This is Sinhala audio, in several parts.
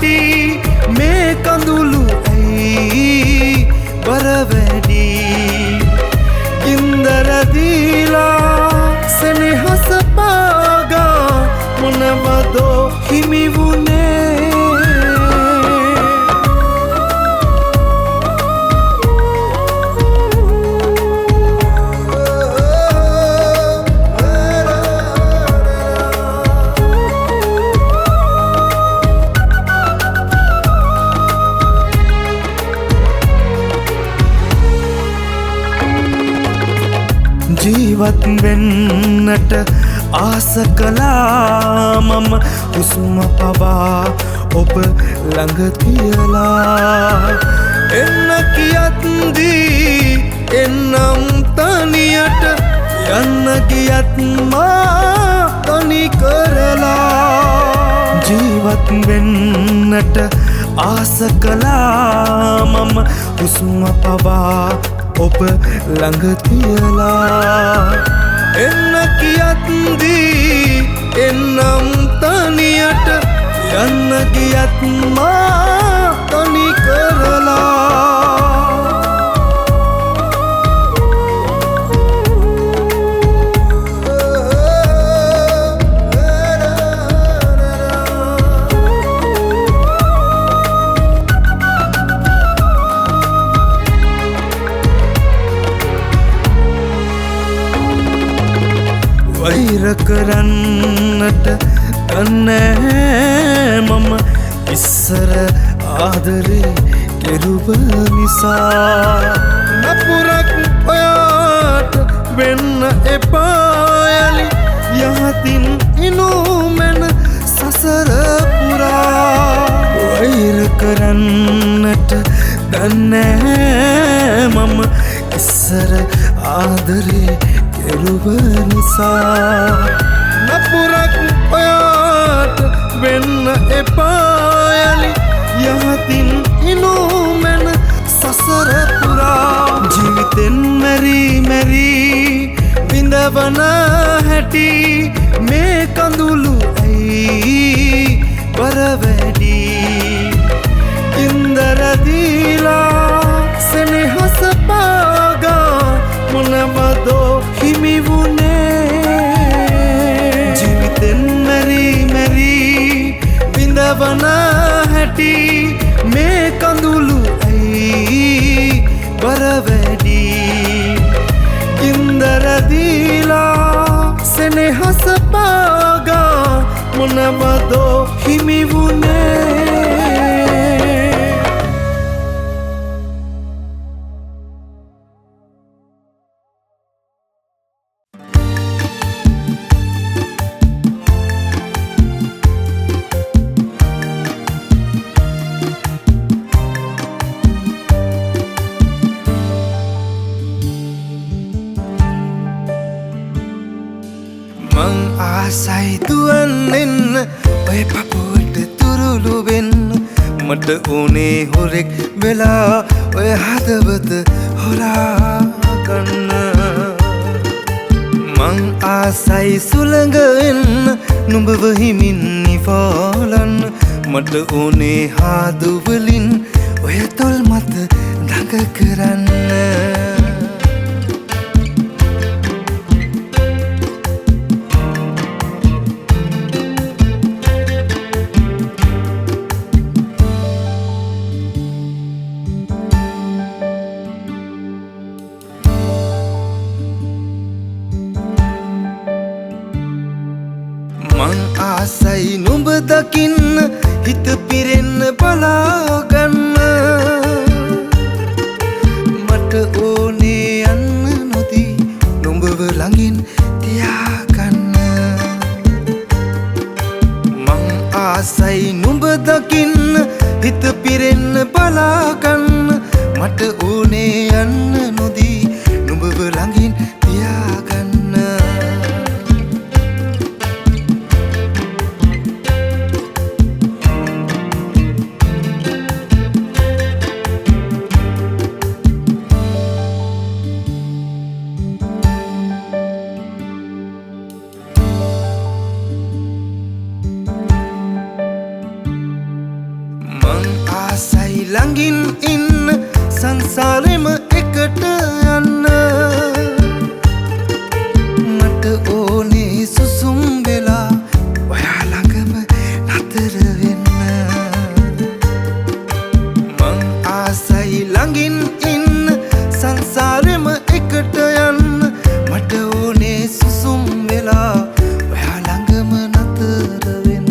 හැටි මේ කඳුළු ඇයි බර වැඩි ගින්දර දීලා සෙනෙහස පාගා මොනවදෝ හිමි වුණේ ජීවත් වෙන්නට ආස කළා මම හුස්ම පවා ඔබ ළඟ තියලා එන්න කියත්දී එන්නම් තනියට යන්න ගියත් මා තනි කරලා ජීවත් වෙන්නට ආස කළා මම හුස්ම පවා ඔබ ළඟ තියලා එන්න කියත්දී එන්නම් තනියට යන්න ගියත් මා තනි කරලා වෛර කරන්නට දන්නේ මම ඉස්සර ආදරේ කෙරුව නිසා නපුරක් ඔයාට වෙන්න එපායලි යහතින් ඉනුමෙන සසර පුරා වෛර කරන්නට දන්නේ මම ඉස්සර ආදරේ කෙරුව නිසා නපුරක් ඔයාට වෙන්න එපායලි යහතින් ඉනුමෙන සසර පුරා ජීවිතෙන් මැරී මැරී විඳවන හැටි මේ කඳුළු ඇයි බර වැඩි ගින්දර දීලා සෙනෙහස පාගා මොනවදෝ හිමි වුණේ ජීවිතෙන් මැරී මැරී විඳවන හැටි මේ කඳුළු ඇයි බර වැඩි ගින්දර දීලා සෙනෙහස පාගා මොනවදෝ හිමි වුණේ ආසයි දුවන් එන්න ඔය පපුවට තුරුළු වෙන්න මට උනේ හොරෙක් වෙලා ඔය හදවත හොරා ගන්න මං ආසයි සුළඟ වෙන්න නුඹව හිමින් නිවාලන්න මට උනේ හාදු වලින් ඔය තොල් මත දඟ කරන්න මං ආසයි නුඹ දකින්න හිත පිරෙන්න බලාගන්න මට ඕනේ යන්න නොදී නුඹව ළඟින් තියාගන්න මං ආසයි නුඹ දකින්න හිත පිරෙන්න බලාගන්න මට ඕනේ යන්න නොදී නුඹව ළඟින් තියාගන්න ළඟින් ඉන්න සංසාරෙම එකට යන්න මට ඕනේ සුසුම් වෙලා ඔයා ළඟම නතර වෙන්න මං ආසයි ළඟින් ඉන්න සංසාරෙම එකට යන්න මට ඕනේ සුසුම් වෙලා ඔයා ළඟම නතර වෙන්න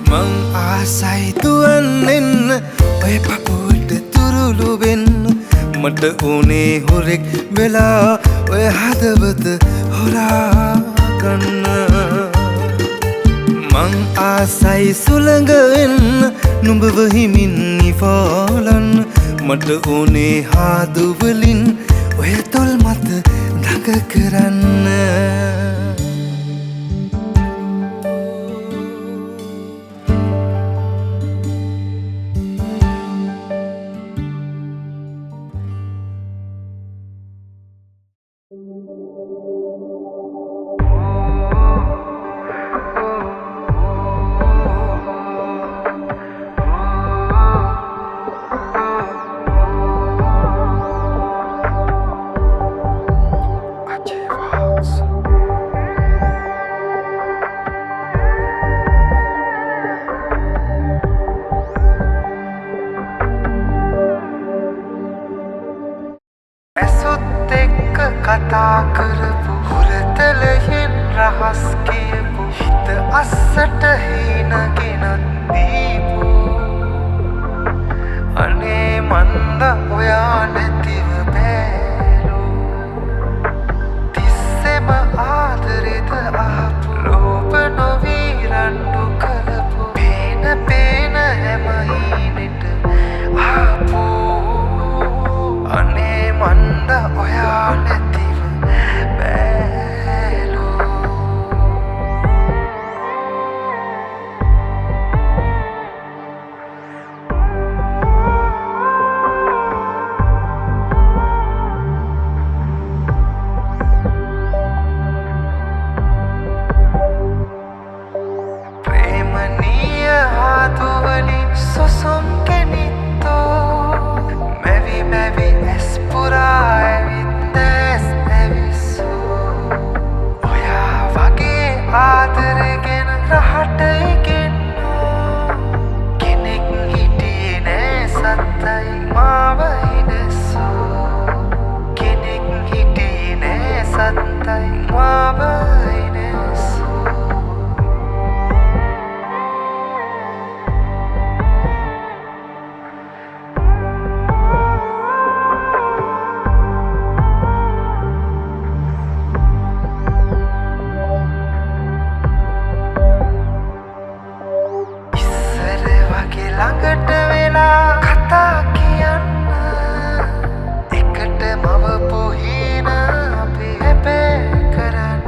මං ආසයි දුවන්නෙන්න ඔය පපුවට තුරුළු වෙන්න මට ඕනේ හොරෙක් වෙලා ඔය හදවත හොරා ගන්න මං ආසයි සුළඟ වෙන්න නුඹව හිමින් නිවාලන්න මට ඕනේ හාදුවලින් ඔය තොල් මත දඟ කරන්න ඇසොත් එක්ක කතා කරපු හුරතලයෙන් රහස් කියපු හිත අස්සට හීනගෙනත් දීපු අනේ මන්ද ඔයා නැතිව බෑලෝ තිස්සෙම ආදරෙද ආපු ලෝභ නොවී රණ්ඩු කරපු පේන පේන හැම හීනෙට ආපු අනේ මන්ද ඔයා නැතිව බෑලෝ ප්‍රේමනීය හාදුවලින් සොසොන් කෙනිත්තෝ මැවි මැවි ඇස් පුරා ඇවිත් ඇස් ඇවිස්සෝ ඔයා වගේ ආදරගෙන රහට ඉගෙන්නෝ කෙනෙක් හිටියේ නෑ සත්තයි මාව හිනස්සෝ කෙනෙක් හිටියේ නෑ සත්තයි මාව හිනස්සෝ ළඟට වෙලා කතා කියන්න එකට මවපු හීන අපි හැබෑ කරන්න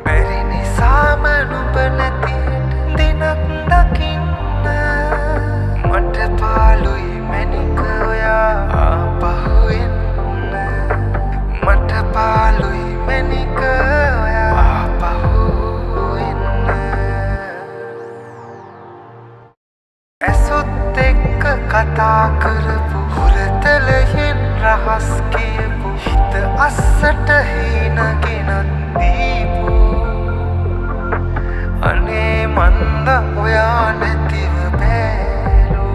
බැරි නිසාම නුඹ නැතිට දිනක් දකින්න මට පාළුයි මැනික ඔයා ආපහු එන්න මට පාළුයි මැනික ඔයා ආපහු එන්න ඇසොත් එක්ක කතා කරපු හුරතලයෙන් රහස් කියපු හිත අස්සට හීනගෙනත් දීපු අනේ මන්ද ඔයා නැතිව බෑලෝ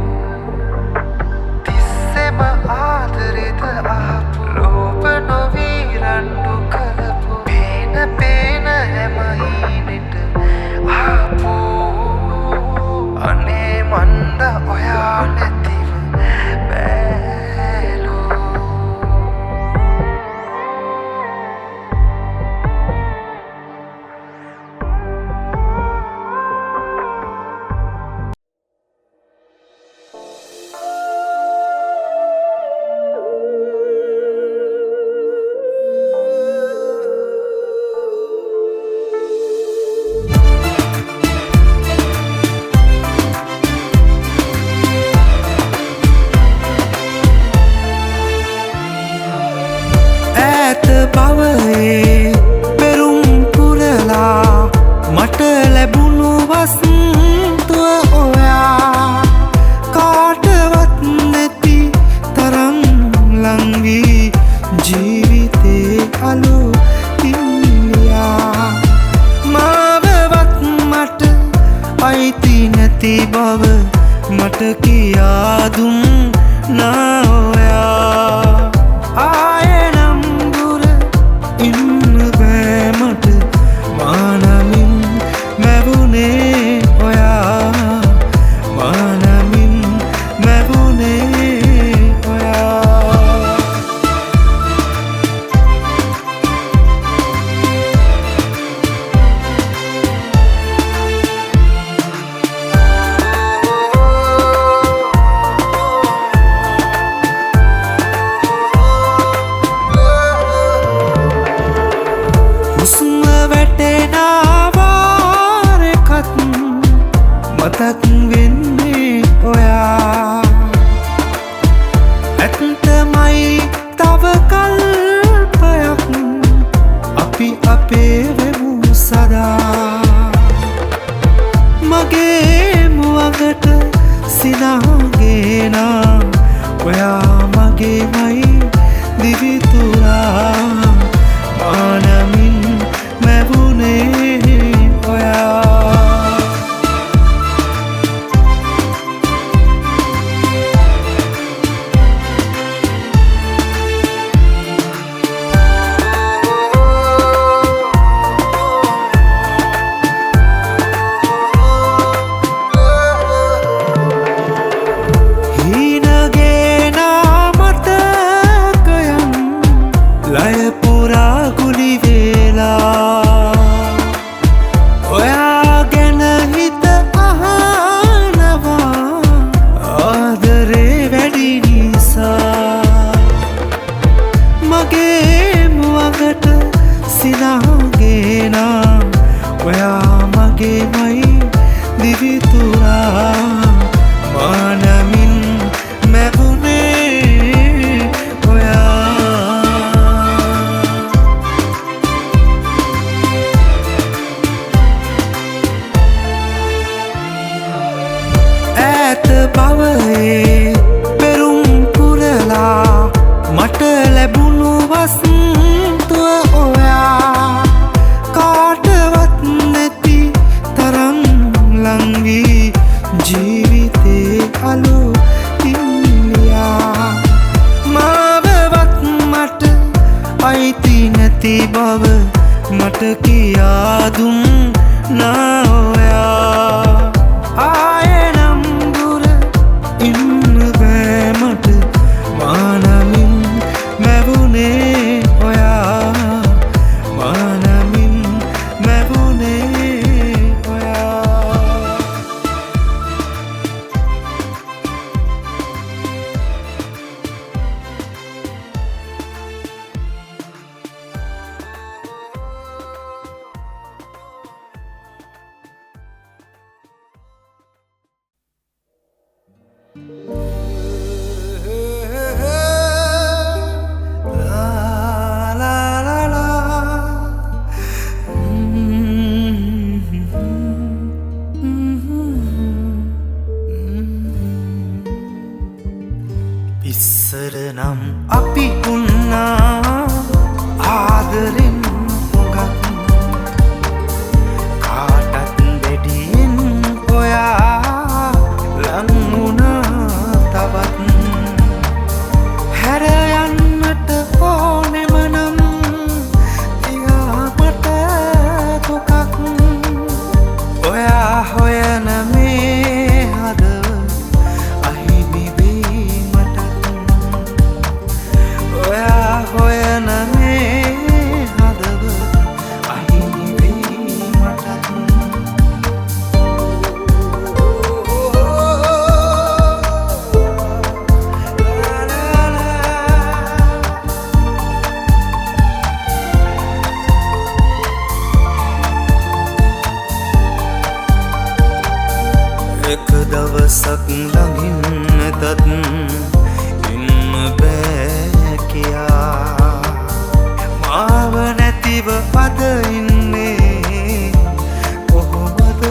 තිස්සෙම ආදරෙද ආපු ලෝභ නොවී රණ්ඩු කරපු පේන පේන හැම හීනෙට ආපු අනේ මන්ද ඔයා නැතිව බෑලෝ කාටත් වෙන්නේ ඔයා ඇත්තමයි තව කල්පයක් අපි අපේ වෙමු සදා මගේ මුවගට සිනාගේනා ඔයා මගේමයි දිවිතුරා මානමින් මැවුනේ ඔයා සිනාගේනා ඔයා මගේමයි දිවිතුරා මානමින් මැවුනේ ඔයා ඈත බවයේ පෙරුම් පුරලා මට ලැබුණු වස්තුව ඔයා කාටවත් නැති තරම් ලංවී ජීවිතේ අලුතින්ලියා මාවවත් මට අයිති නැති බව මට කියා දුන්නා ඔයා ආයෙනම් දුර ඉන්න බෑ මට මානමින් මැවුනේ ඔයා මානමින් මැවුනේ ඔයා ඉස්සර නම් අපි උන්නා ආදරෙන් හොඟක් කාටත් වැඩියෙන් ඔයා ලං වුණා තවත් හැර යන්නට ඕනෙම නම් තියාමට දුකක් ඔයා හොයන මේ හදවත අහිමි වී ඔයා හොයන මේ හදවත අහිමි වී මටත් එක දවසක් ළඟින් නැතත් ඉන්න බෑ කියා මාව නැතිව පද ඉන්නේ කොහොමද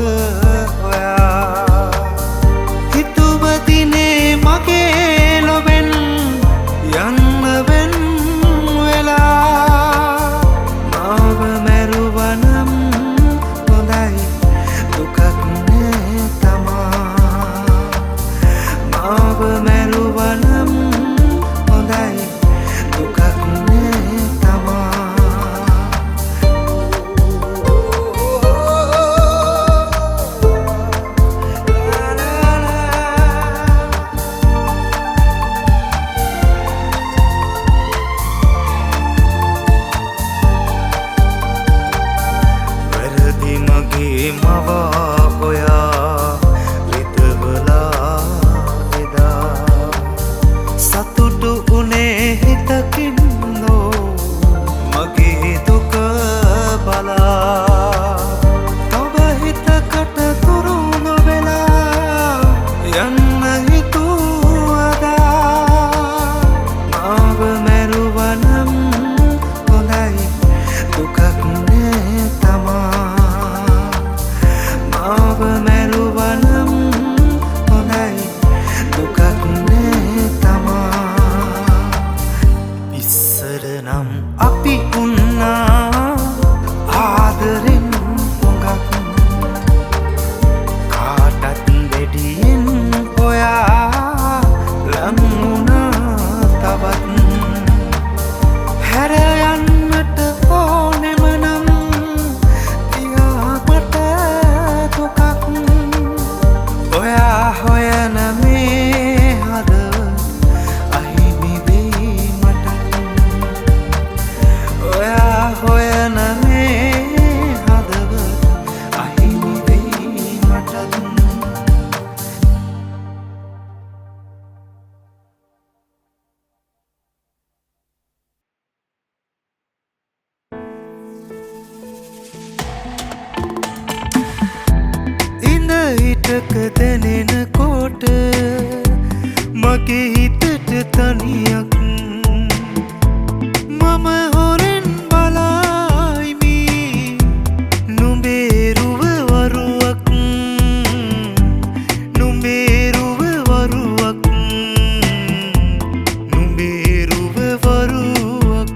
ඔයා හිතුවතිනේ මගේ ලොවෙන් යන්න වෙන් වෙලා මාව මැරුවනම් හොඳයි දුකක් නෑ තමා මාව මැරුවනම් හොඳයි දුකක් නෑ තමා දුකක් නෑ තමා මාව මැරුවනම් හොඳයි දුකක් නෑ තමා ඉස්සර නම් අපි උන්නා ආදරෙන් හොඟක් කාටත් වැඩියෙන් ඔයා ලං වුණා තවත් හැර යන්නට ඕනෙම නම් තියාමට දුකක් ඔයා හොයන මේ හදවත අහිමි වෙයි මට ඔයා හොයන මේ හදවත අහිමි වෙයි මට ඉඳ හිටක දැනෙනකොට මගේ හිතට තනියක් මම හොරෙන් බලයිමි නුඹේ රුව වරුවක් නුඹේ රුව වරුවක් නුඹේ රුව වරුවක්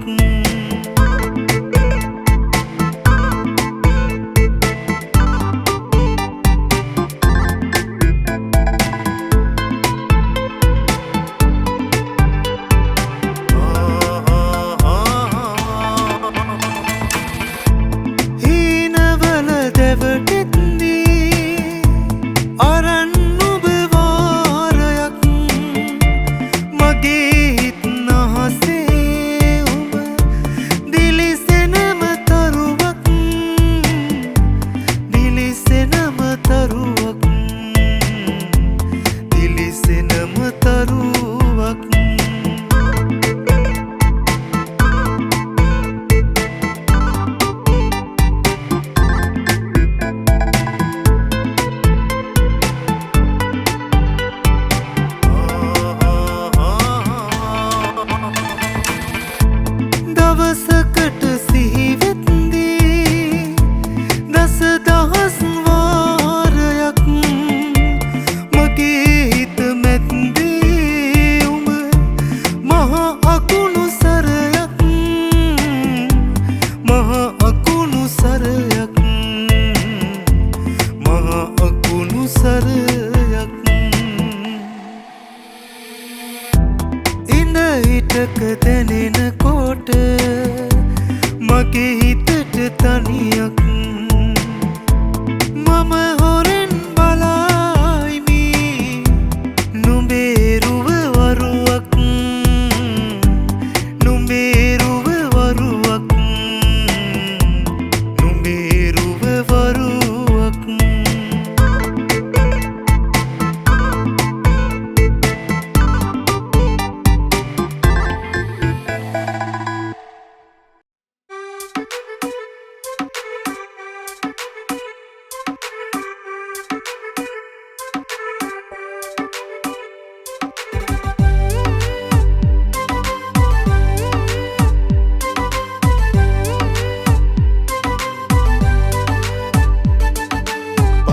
හීනවල දැවටෙත්දී අරන් ඔබ වාරයක් මගේ හිත් නහසේ ඔබ දිලිසෙනම තරුවක් දිලිසෙනම තරුවක් දිලිසෙනම තරුවක් දවසකට සිහිවෙත්දී දස දහස් වාරයක් මගේ හිත මැද්දේ උඹ මහ අකුණු සරයක් මහ අකුණු සරයක් මහ අකුණු සරයක් ඉඳ හිටක දැනෙනකොට මගේ හිතට තනියක් මම හොරෙන් බලයිමි නුඹේ රුව වරුවක් නුඹේ රුව වරුවක් නුඹේ රුව වරුවක්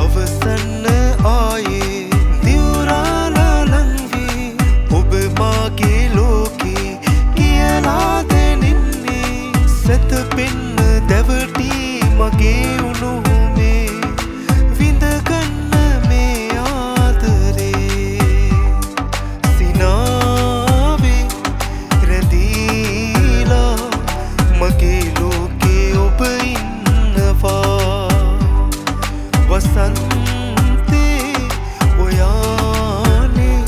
අවසන්න ආයේ දිවුරාලා ලංවී ඔබ මාගේ ලෝකේ කියලා දැනෙන්නේ සැතපෙන්න දැවටී මගේ උණුහුමේ විඳගන්න මේ ආදරේ සිනාවේ රැඳීලා මගේ ලෝකේ ඔබ ඉන්නවා වසන්තේ ඔයානේ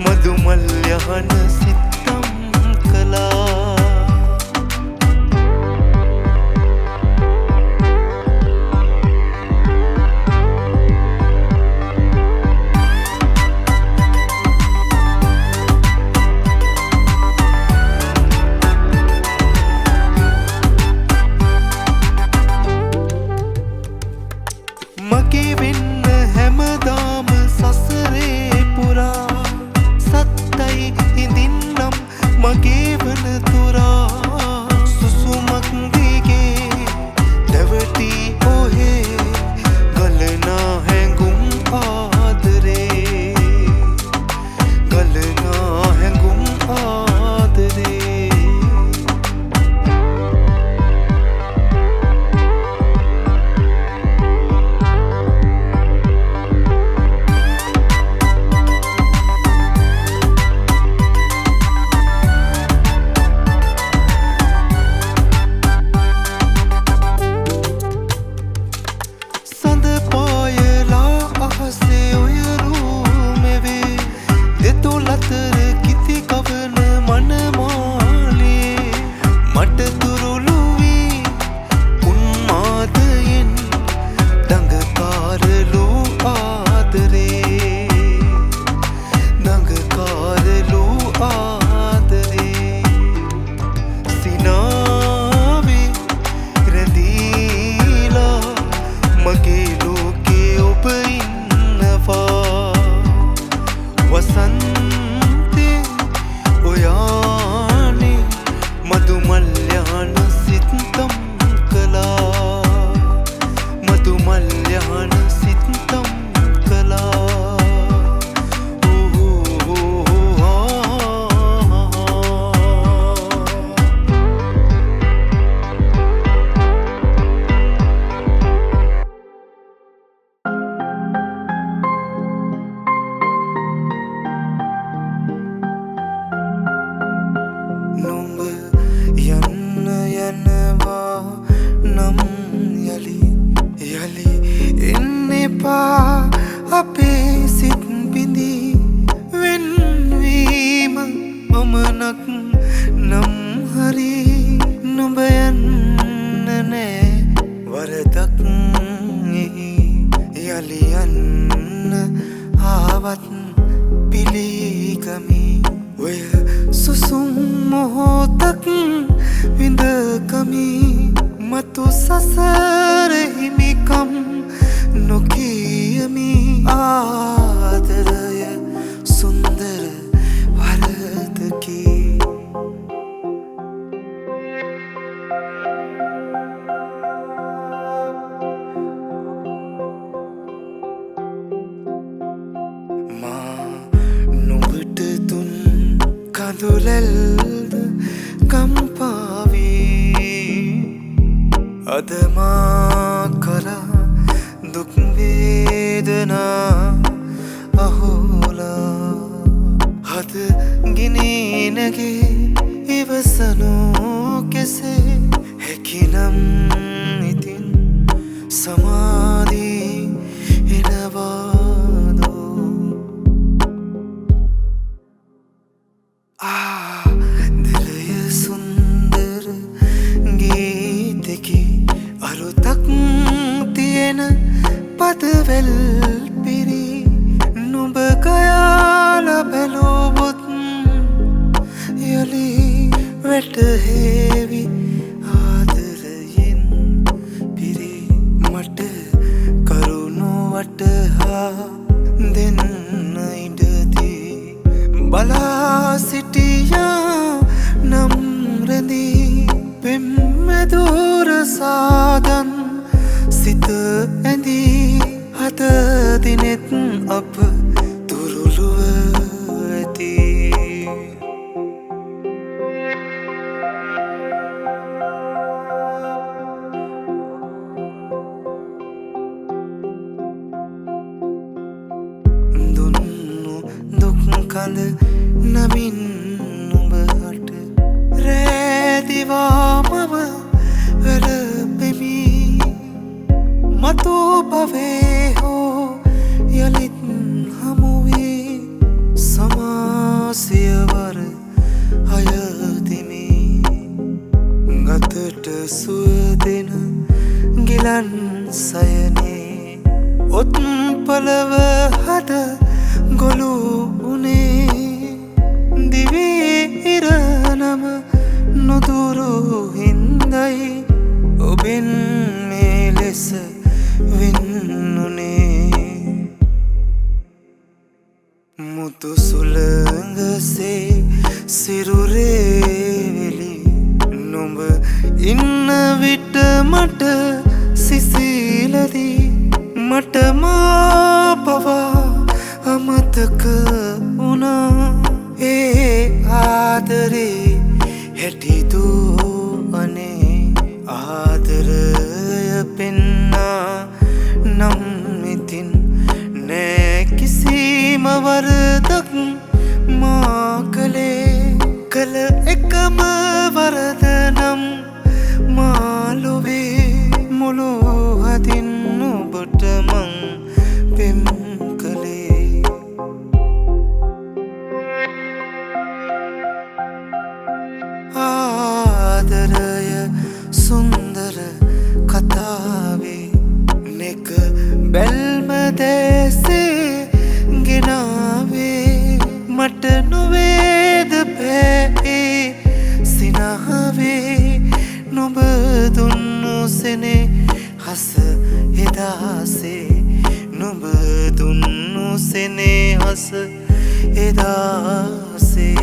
මදුමල් යහන සිත්තම් කළා එපා අපේ සිත් බිඳී වෙන්වීම මමනක් නම් හරි නුඹ යන්න නෑ වරදක් එහි යලි යන්න ආවත් පිළිගමි ඔය සුසුම් මොහොතක් විඳකමි මතු සසර හිමිකම් නොකියමි ආදරය සුන්දර වරදකි මා නුඹට දුන් කඳුලැල්ද කම්පාවී අද මා කරා දුක් වේදනා අහෝලා හද ගිනිනගේ ඉවසනු කෙසේ හැකිනම් ඉතින් සමාධී එනවාදෝ දිලය සුන්දර ගීතකි අරුතක් තියෙන පදවැල් පිරි නුඹ කයාල බැලුවොත් යලි වැටහේවි ආදරයෙන් පිරි මට කරුණු වටහා දෙන්න ඉඩදී බලා සිටියා නම් රැඳී පෙම්මැදුර සාදන් සිත ඇඳී අද දිනෙත් අප තුරුළුව ඇති දුන්නු දුක් කඳ නමින් නුඹට රෑදිවාමව වැළපෙමි මතු භවේ හෝ යලිත් හමුවේ සමාසියවර අයදිමි ගතට සුවදෙන ගිලන් සයනේ ඔත් පලව හද ගොලු උනේ දිවී ඉරනම නොදුරු හින්දයි ඔබෙන් මේ ලෙස වෙන්නුනේ මුතු සුළඟසේ සිරුරේලි නුඹ ඉන්න විට මට සිසිලදී මට මා පවා අමතක වුණා ඒ ආදරේ හැටිදූ අනේ ආදරය පෙන්නා නම් ඉතින් නෑ කිසිම වරදක් මා කළේ කළ එකම වරද නම් මාලොවේ මුළු හදින් ඔබට මං පෙම් කළේ ආදරය සුන්දර කතාවේ නෙක බැල්ම දැසේ ගෙනාවේ මට නොවේද පෑ සිනහවේ නුඹ දුන්නු සෙනේ හස එදාසේ නුඹ දුන්නු සෙනේ හස එදාසේ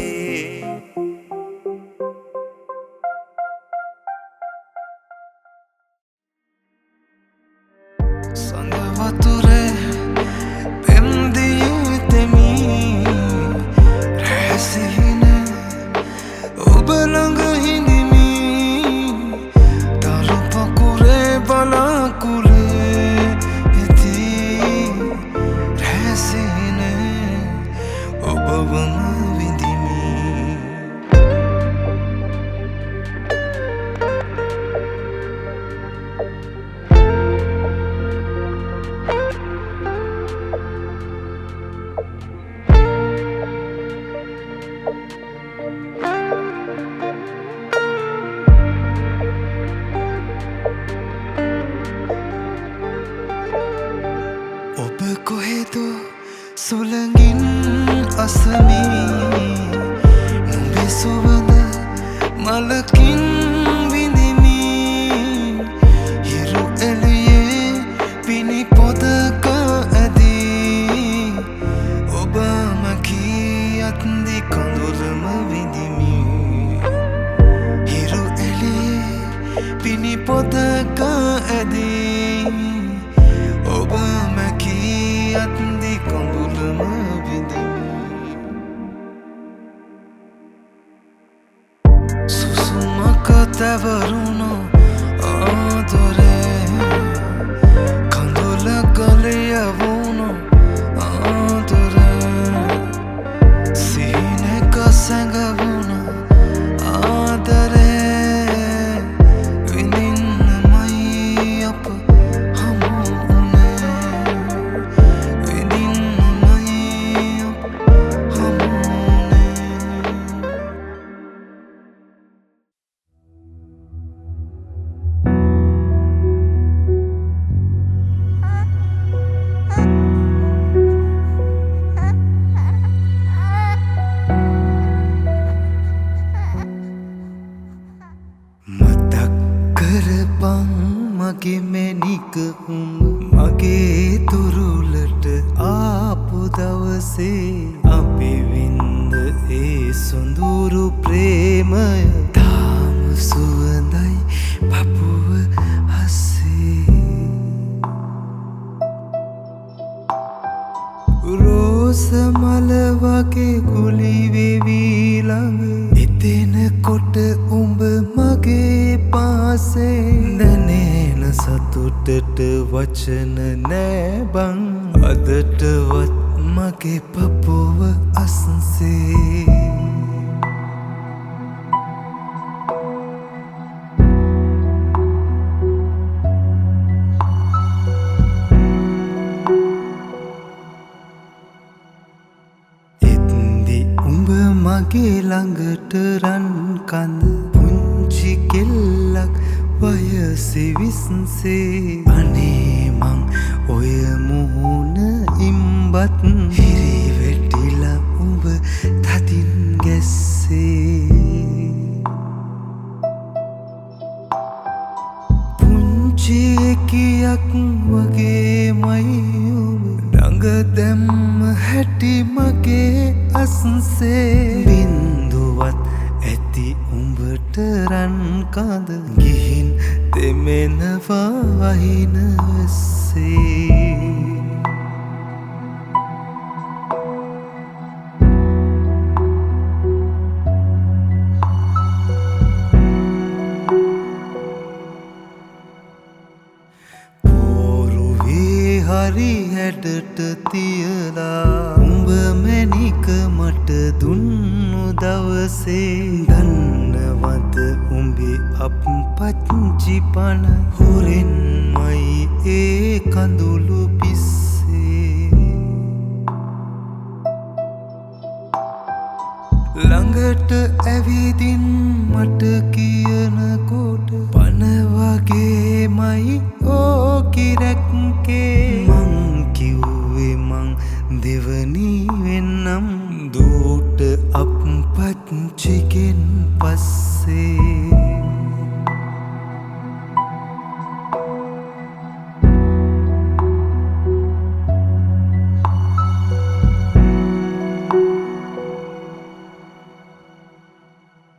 සඳවතුරේ පෙම්දියේ තෙමි රැසින ඔබ ළඟ හිඳිමි තරු පකුරේ බලාකුලේ ඉති රැසින ඔබවම විඳිමි ගිනි පොතක ඇදී ඔබ මැකී අත්දි කොඳුලම විඳිමි සුසුමක තැවරුණු ආදරේ කඳුල ගලය වුණු ආදරේ සිහිනක සැඟවුණ ආදරේ විඳින්නමයි අප හමු වුණේ විඳින්නමයි අප හමු වුණේ මතක් කරපන් මගේ මැණික උඹ මගේ තුරුලට ආපු දවසේ අපි වින්ද ඒ සොඳුරු ප්‍රේමය තාම සුවඳයි පපුව අස්සේ රෝස මල වගේ කුලි වෙවි ළඟ එතෙනකොට උඹ මගේ පාසේ දැනෙන සතුටට වචන නෑ බං අදටවත් මගේ පපුව අස්සේ මගේ ළඟට රන් කඳ පුංචි කෙල්ලක් වයසේ විස්සේ අනේ මං ඔය මුහුණ ඉම්බත් හිරිවැටිලා උඹ තදින් ගැස්සේ පුංචි එකියක් වගේමයි ඔබ ඩඟ දැම්ම හැටි මගේ අස්සේ බින්දුවත් ඇති උඹට රන් කඳ ගිහින් දෙමෙනවා වහින වැස්සේ පෝරුවේ හරි හැඩට තියලා උඹ මැණික මට දුන්නු දවසේ දන්නවද උඹේ අප්පච්චි පණ හොරෙන්මයි ඒ කඳුළු පිස්සේ ළඟට ඇවිදින් මට කියනකොට පණ වගේමයි ඕකි රැක්කේ මං කිව්වේ මං දෙවනි වෙන්නම් දූට අප්පච්චිගෙන් පස්සේ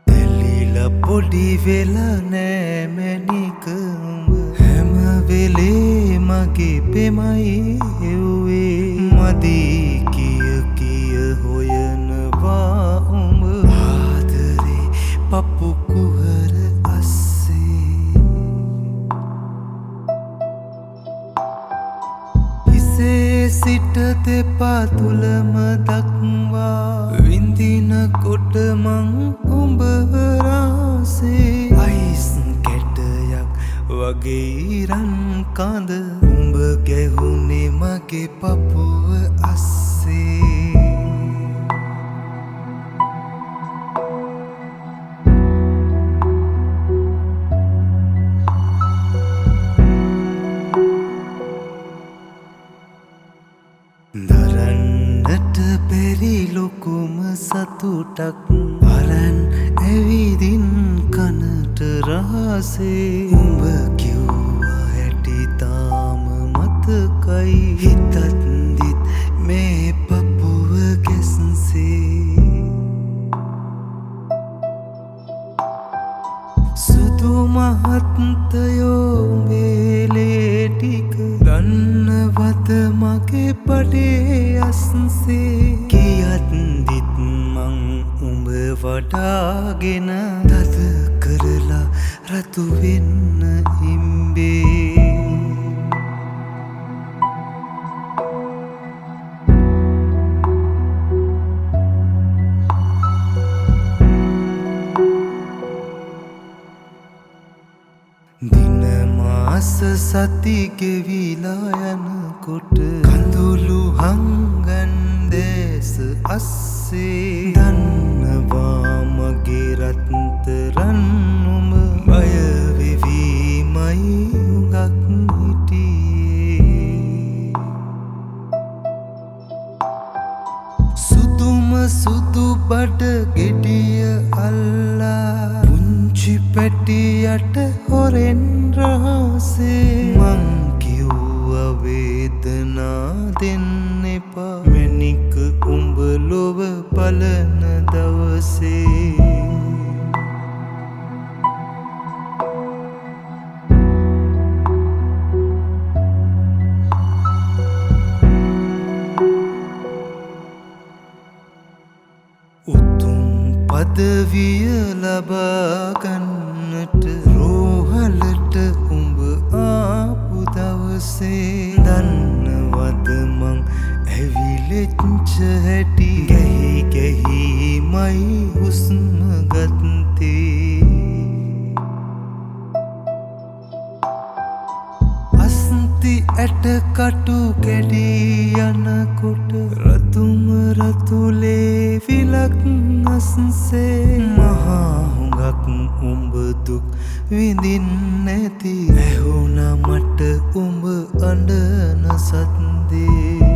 දෙලිලා පොඩි වෙලා නෑ මැණික උඹ හැම වෙලේ මගේ පෙමයි එව්වේ මදි කිය කිය හොයනවා උඹ ආදරේ පපු කුහර අස්සේ හිසේ සිට දෙපා තුලම දක්වා විඳිනකොට මං උඹව රාසේ අයිස් කැටයක් වගේ රන් කඳ උඹ ගැහුනේ මගේ පපුව අස්සේ දරන්නට බැරි ලොකුම සතුටක් අරන් ඇවිදින් කනට රහසේ උඹ කිව්වා හැටි තාම මතකයි හිතත් දිත් මේ පපුව ගැස්සේ සුදු මහත්තර උඹේ ටික දන්නවද මගේ බඩේ අස්සේ කියත් දිත් මං උඹ වඩාගෙන තද කරලා රතු වෙන්න ඉම්බේ දින මාස සති ගෙවිලා යනකොට කඳුළු හංගන් දේශ අස්සේ දන්නවා මගේ රත්තරන් උඹ බය වෙවීමයි උඟක් හිටියේ සුදුම සුදු බඩ ගෙඩිය අල්ලා පුංචි පැටියට හොරෙන් රහසේ මං කිව්වා වේදනා දෙන්න එපා මැණික උඹ ලොව බලන දවසේ උතුම් පදවිය ලබා ගන්නට රෝහලට උඹ ආපු දවසේ දන්නවද මං ඇවිලෙච්ච හැටි ගැහි ගැහිමයි හුස්ම ගත්තේ අස්ති ඇට කටු කැඩී යනකොට රතුම රතුලේ විලක් අස්සේ මහා හුඟක් උඹ දුක් විඳින් නැති ඇහුණා මට උඹ අඬන සද්දේ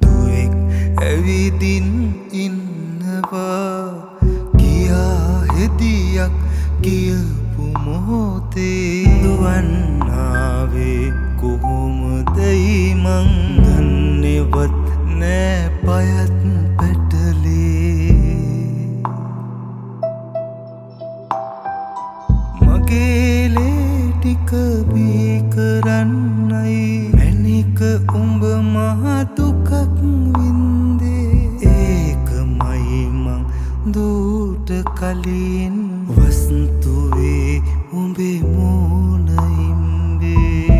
දුවෙක් ඇවිදින් ඉන්නවා කියා හෙදියක් කියපු මොහොතේ දුවන්නාවේ කොහොමදයි මං දන්නේවත් නෑ පයත් පැටලේ මගේ ලේ ටික බී කරන්නයි මැණික උඹ මහ දුකක් වින්දේ ඒකමයි මං දුට කලින් වස්තුවේ උඹේ මෝන ඉම්බේ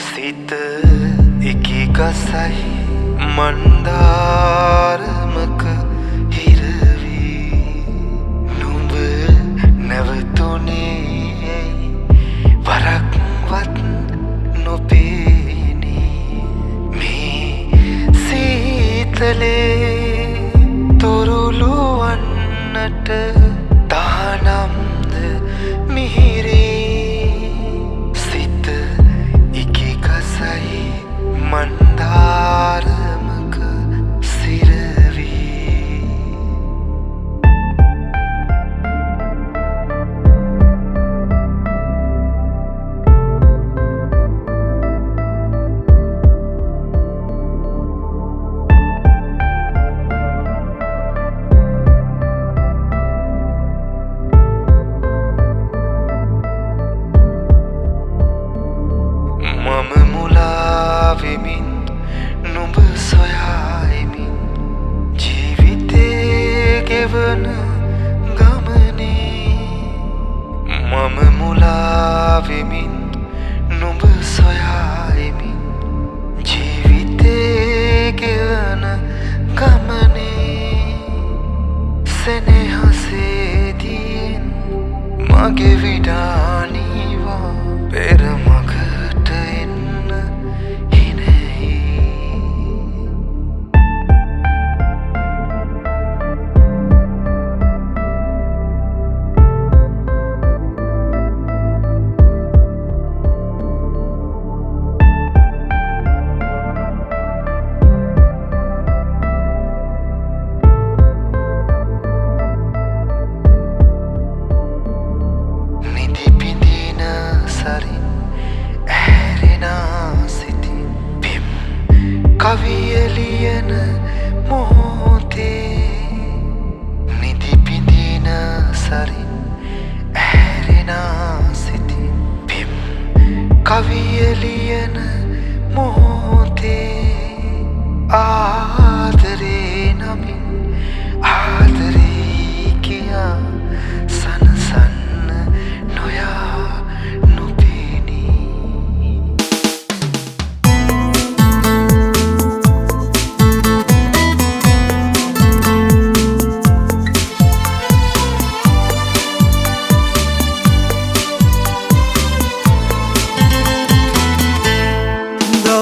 සිත එකී ගසයි මන්දාරමක හිරවී නුඹ නැවතුනේ වරක්වත් නොපෙනී මේ සීතලේ තුරුළු වන්නට තානම්ද මිහිරේ සිත මන්දාරමක සිරවී මම මුලා වෙමින් නුඹ මගේ විඩානීවා පෙර මගට එන්න හිනෙහි කවියලියන මොහොතේ නිදි පිඳින සරින් ඇරෙන සිතින් පිම් කවියලියන මොහොතේ ආදරේ නමින් ආදරේ කියා සනසන්න නොයා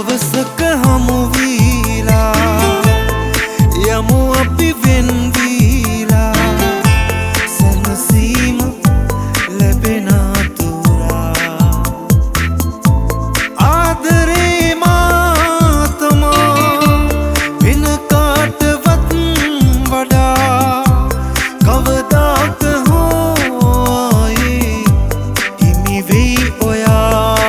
දවසක හමු වීලා යමු අපි වෙන් වීලා සැනසීම ලැබෙන තුරා ආදරේ මාතමා වෙන කාටවත් වඩා කවදාක හෝ ආයේ හිමි වෙයි ඔයා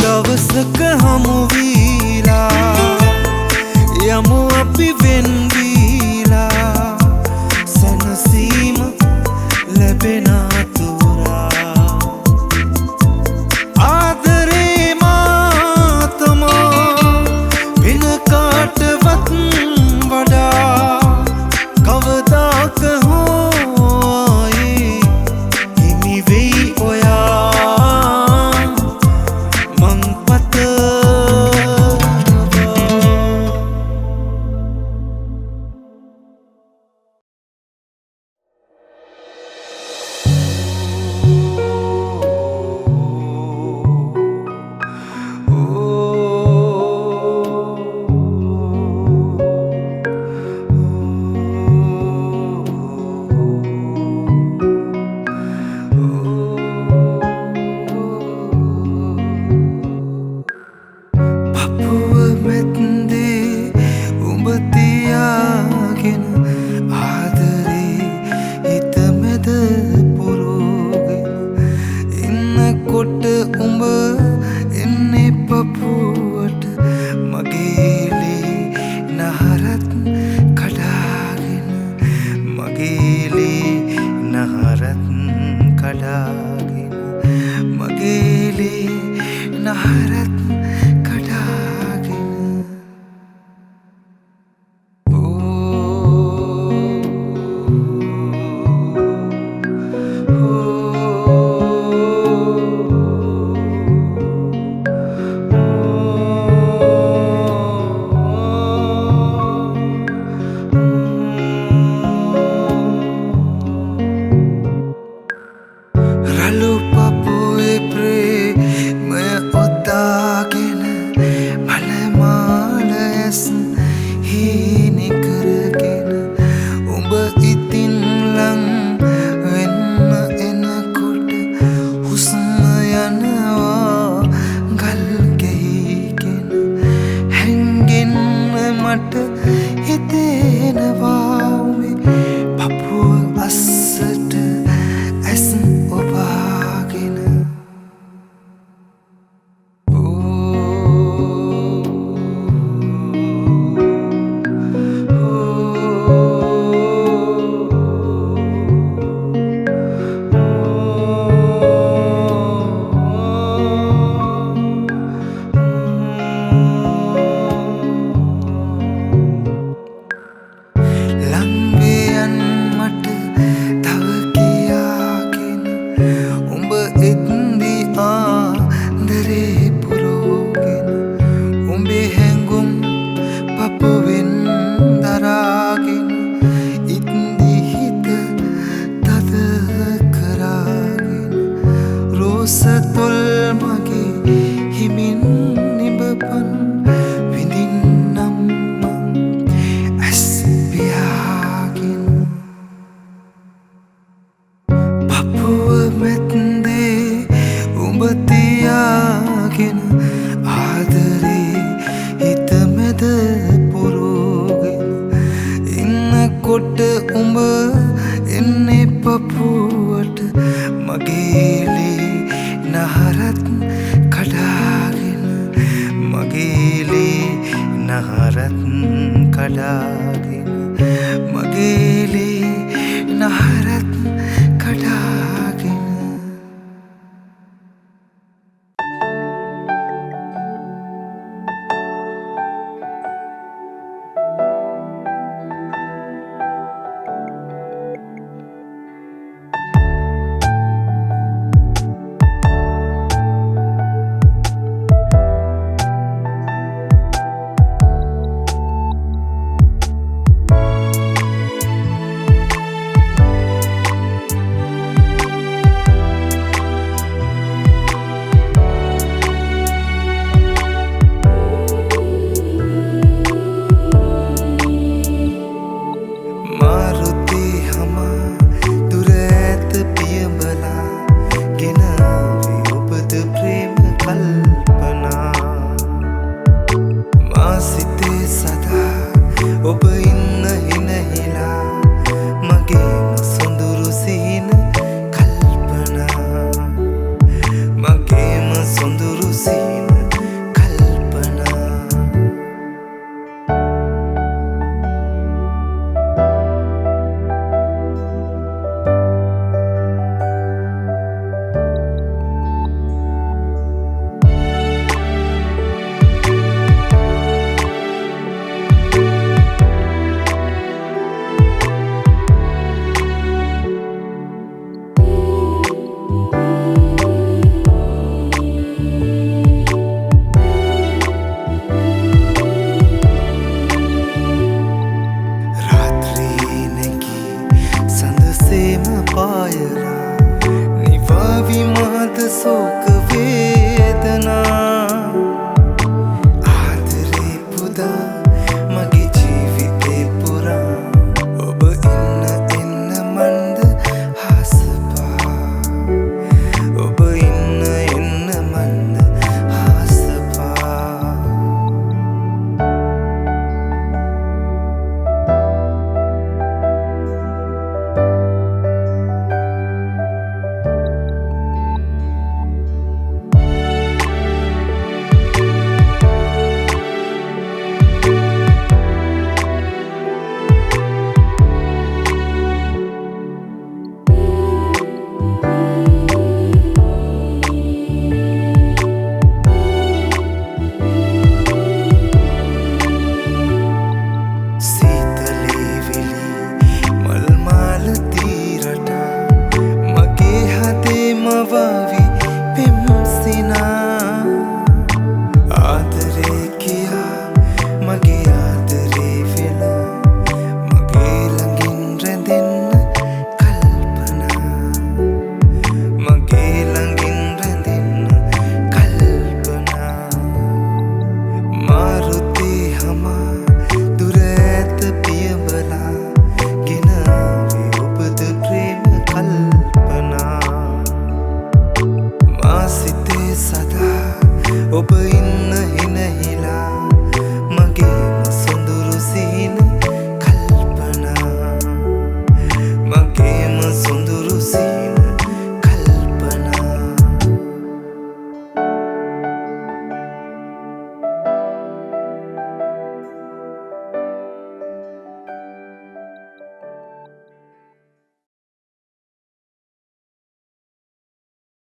දවසක හමු වීලා යමු අපි වෙන් වීලා සැනසීම ලැබෙන තුරා ආදරේ මාතමා වෙන කාටවත් වඩා කවදාක හෝ ආයේ හිමි වෙයි ඔයා පපුවට මගේලේ නහරත් කඩාගෙන හිතෙනවා උඹේ පපුව අස්සට ඇස් ඔබාගෙන සතුල් මගේ හිමින් නිබපන් විඳින්නම් මං ඇස් පියාගෙන පපුව මැත්දේ උඹ තියාගෙන ආදරේ හිත මැද පුරෝගෙන ඉන්නකොට උඹ එන්නේ පපුවට මගේ නහරත් කඩාගෙන මගේලේ නහරත් කඩාගෙන මගේලේ නහරත් කඩාගෙන ඔබ ඉන්න හිනහිලා මගේම සොඳුරු සිහින කල්පනා මගේම සොඳුරු සිහින කල්පනා පායලා නිවාවි මහද සෝක